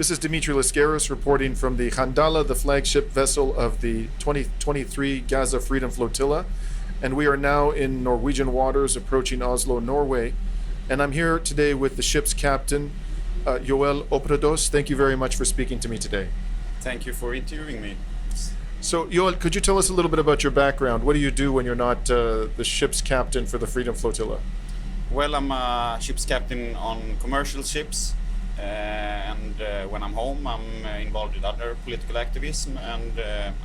This is Dimitri Lascaris reporting from the Handala, the flagship vessel of the 2023 Gaza Freedom Flotilla. And we are now in Norwegian waters approaching Oslo, Norway. And I'm here today with the ship's captain, Opperdoes. Thank you very much for speaking to me today. Thank you for interviewing me. So, Joel, could you tell us a little bit about your background? What do you do when you're not the ship's captain for the Freedom Flotilla? Well, I'm a ship's captain on commercial ships, and when I'm home, I'm involved in other political activism, and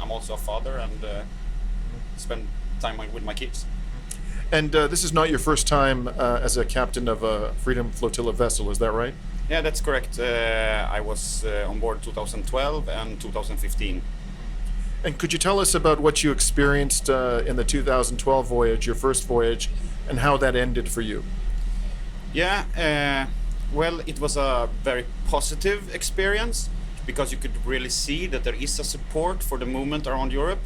I'm also a father and spend time with my kids. And this is not your first time as a captain of a Freedom Flotilla vessel, is that right? Yeah, that's correct. I was on board 2012 and 2015. And could you tell us about what you experienced in the 2012 voyage, your first voyage, and how that ended for you? Yeah, well, it was a very positive experience because you could really see that there is a support for the movement around Europe.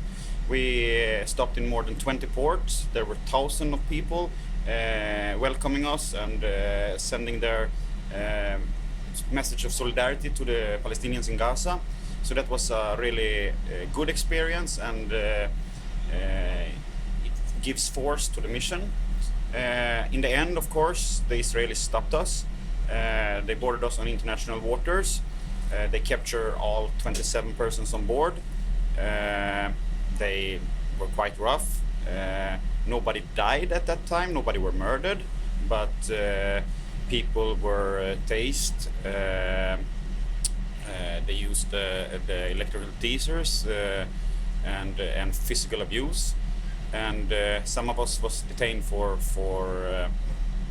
We stopped in more than 20 ports. There were thousands of people welcoming us and sending their message of solidarity to the Palestinians in Gaza. So that was a really good experience, and it gives force to the mission. In the end, of course, the Israelis stopped us. They boarded us on international waters. They captured all 27 persons on board. They were quite rough. Nobody died at that time. Nobody were murdered, but people were tased. They used the electrical teasers and physical abuse, and some of us was detained for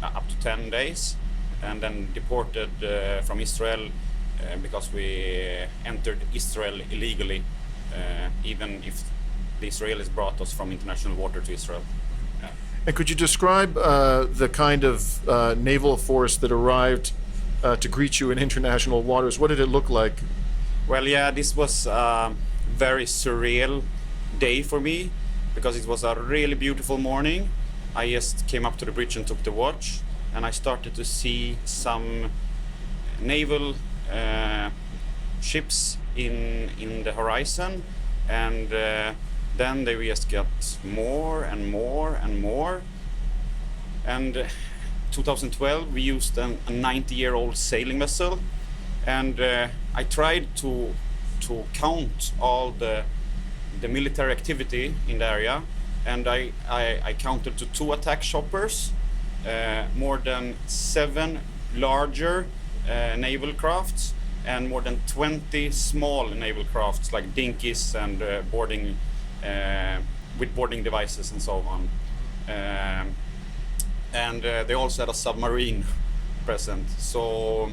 up to 10 days, and then deported from Israel because we entered Israel illegally, even if the Israelis brought us from international water to Israel. Yeah. And could you describe the kind of naval force that arrived to greet you in international waters? What did it look like? Well, yeah, this was a very surreal day for me because it was a really beautiful morning. I just came up to the bridge and took the watch, and I started to see some naval ships in the horizon, and then they just got more and more and more. And 2012 we used a 90-year-old sailing vessel, and I tried to count all the military activity in the area, and I counted to 2 attack choppers, more than 7 larger naval crafts, and more than 20 small naval crafts like dinghies and boarding with boarding devices and so on. And they also had a submarine present. So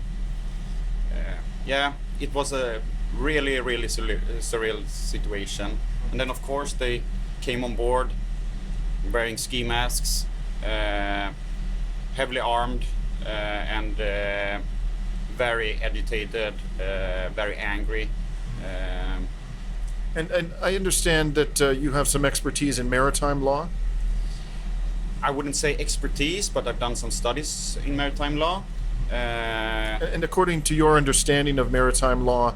yeah, it was a really surreal situation. And then of course they came on board wearing ski masks, heavily armed, and very agitated, very angry. And I understand that you have some expertise in maritime law. I wouldn't say expertise, but I've done some studies in maritime law. And according to your understanding of maritime law,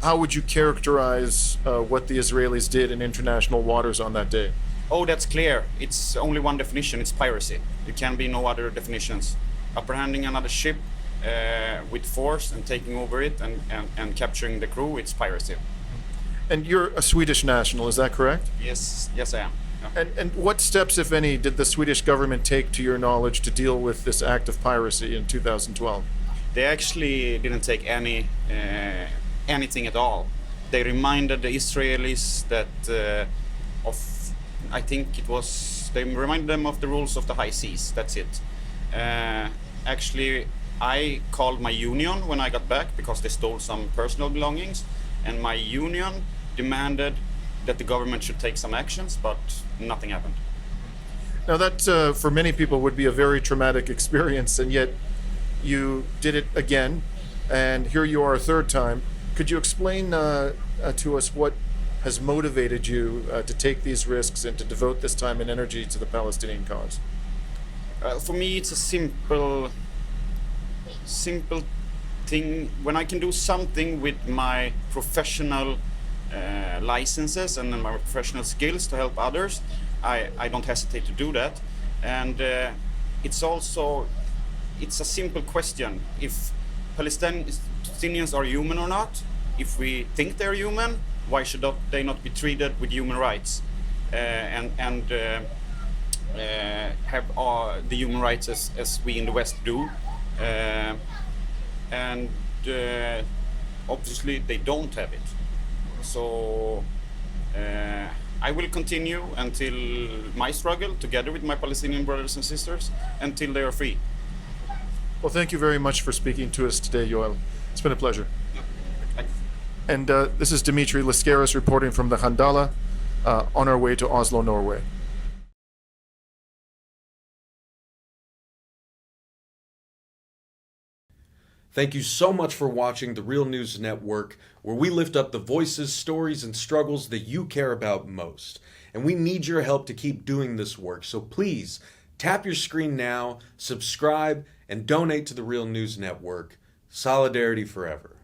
how would you characterize what the Israelis did in international waters on that day? Oh, that's clear. It's only one definition. It's piracy. There can be no other definitions. Apprehending another ship with force and taking over it and capturing the crew, it's piracy. And you're a Swedish national, is that correct? Yes, I am. Yeah. And what steps, if any, did the Swedish government take, to your knowledge, to deal with this act of piracy in 2012? They actually didn't take anything at all. They reminded the Israelis that they reminded them of the rules of the high seas. That's it. Actually, I called my union when I got back because they stole some personal belongings, and my union demanded that the government should take some actions, but nothing happened. Now that, for many people, would be a very traumatic experience, and yet you did it again, and here you are a third time. Could you explain to us what has motivated you to take these risks and to devote this time and energy to the Palestinian cause? For me, it's a simple when I can do something with my professional licenses and my professional skills to help others, I don't hesitate to do that. And it's a simple question: if Palestinians are human or not. If we think they're human, why should they not be treated with human rights and have the human rights as we in the West do? And obviously they don't have it. So I will continue until my struggle, together with my Palestinian brothers and sisters, until they are free. Well, thank you very much for speaking to us today, Joel. It's been a pleasure. And this is Dimitri Lascaris reporting from the Handala on our way to Oslo, Norway. Thank you so much for watching the Real News Network, where we lift up the voices, stories, and struggles that you care about most. And we need your help to keep doing this work, so please tap your screen now, subscribe, and donate to the Real News Network. Solidarity forever.